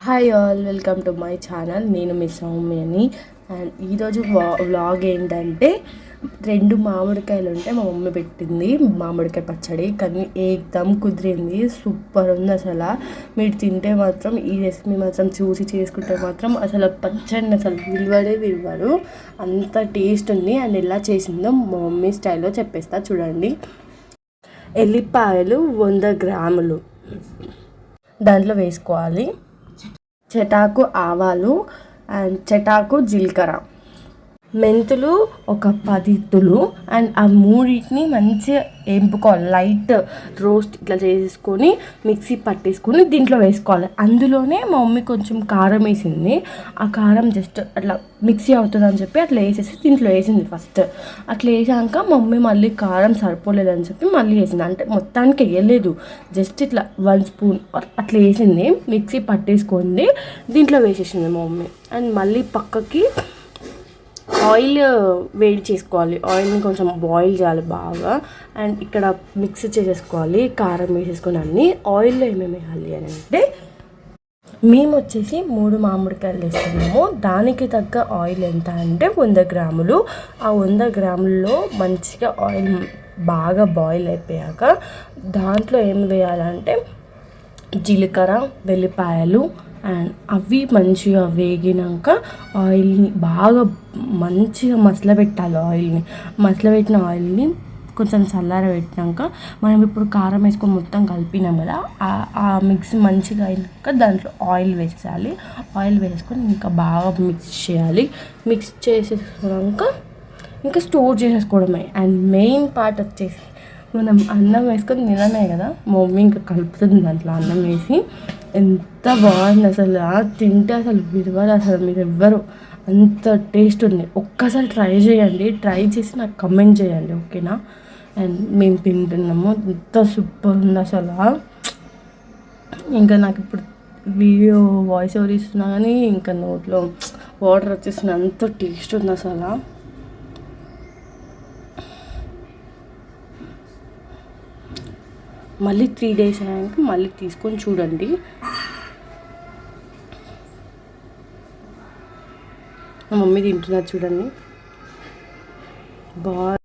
Hi all, welcome to my channel. నేను మీ సౌమ్యని. And ఈరోజు vlog ఏంటంటే 2 మామిడికాయలు ఉంటే మా మమ్మీ పెట్టింది మామిడికాయ పచ్చడి. కానీ ఏకదమ్ కుదిరింది, సూపర్ ఉంది అసలు. మీరు తింటే మాత్రం ఈ రెసిపీ మాత్రం చూసి చేసుకుంటే మాత్రం అసలు పచ్చడిని అసలు విలువడు అంత టేస్ట్ ఉంది. అండ్ ఎలా చేసిందో మా మమ్మీ స్టైల్లో చెప్పేస్తా చూడండి. ఎల్లిపాయలు 100 గ్రాములు దాంట్లో వేసుకోవాలి. చెటాకు ఆవాలు అండ్ చెటాకు జీలకర్ర, మెంతులు ఒక 10 ఇత్తులు. అండ్ ఆ మూడింటిని మంచిగా వేపుకోవాలి. లైట్ రోస్ట్ ఇట్లా చేసేసుకొని మిక్సీ పట్టేసుకొని దీంట్లో వేసుకోవాలి. అందులోనే మా మమ్మీ కొంచెం కారం వేసింది. ఆ కారం జస్ట్ అట్లా మిక్సీ అవుతుందని చెప్పి అట్లా వేసేసి దీంట్లో వేసింది ఫస్ట్. అట్లా వేసాక మా మమ్మీ మళ్ళీ కారం సరిపోలేదని చెప్పి మళ్ళీ వేసింది. అంటే మొత్తానికి వేయలేదు, జస్ట్ ఇట్లా 1 స్పూన్ అట్లా వేసింది. మిక్సీ పట్టేసుకుంది దీంట్లో వేసేసింది మా మమ్మీ. అండ్ మళ్ళీ పక్కకి ఆయిల్ వేడి చేసుకోవాలి. ఆయిల్ని కొంచెం బాయిల్ చేయాలి బాగా. అండ్ ఇక్కడ మిక్స్ చేసేసుకోవాలి, కారం వేసేసుకొని అన్నీ. ఆయిల్లో ఏమేమి వేయాలి అని అంటే మేము వచ్చేసి 3 మామిడికాయలు వేస్తున్నాము. దానికి తగ్గ ఆయిల్ ఎంత అంటే 100 గ్రాములు. ఆ 100 గ్రాముల్లో మంచిగా ఆయిల్ బాగా బాయిల్ అయిపోయాక దాంట్లో ఏం వేయాలంటే జీలకర్ర, వెల్లిపాయలు. అండ్ అవి మంచిగా వేగినాక ఆయిల్ని బాగా మంచిగా మసలబెట్టాలి. మసలబెట్టిన ఆయిల్ని కొంచెం చల్లారబెట్టినాక మనం ఇప్పుడు కారం వేసుకొని మొత్తం కలిపినాం కదా, ఆ మిక్స్ మంచిగా అయినాక దాంట్లో ఆయిల్ వేసేయాలి. ఆయిల్ వేసుకొని ఇంకా బాగా మిక్స్ చేయాలి. మిక్స్ చేసేసాక ఇంకా స్టోర్ చేసేసుకోవడమే. అండ్ మెయిన్ పార్ట్ వచ్చేసి మనం అన్నం వేసుకొని తిననే కదా, మా మమ్మీ ఇంకా కలుపుతుంది దాంట్లో అన్నం వేసి. ఎంత బాగుంది అసలు, తింటే అసలు విడవదు అసలు. మీరు ఎవ్వరు అంత టేస్ట్ ఉంది. ఒక్కసారి ట్రై చేయండి, ట్రై చేసి నాకు కమెంట్ చేయండి, ఓకేనా? అండ్ మేము తింటున్నాము, ఎంత సూపర్ ఉంది అసలు. ఇంకా నాకు ఇప్పుడు వీడియో వాయిస్ ఓవర్ ఇస్తున్నా కానీ ఇంకా నోట్లో వాటర్ వచ్చేసిన, అంత టేస్ట్ ఉంది అసలు. మళ్ళీ 3 days అయ్యాక మళ్ళీ తీసుకొని చూడండి. మా మమ్మీ తింటున్నారు చూడండి, బాగా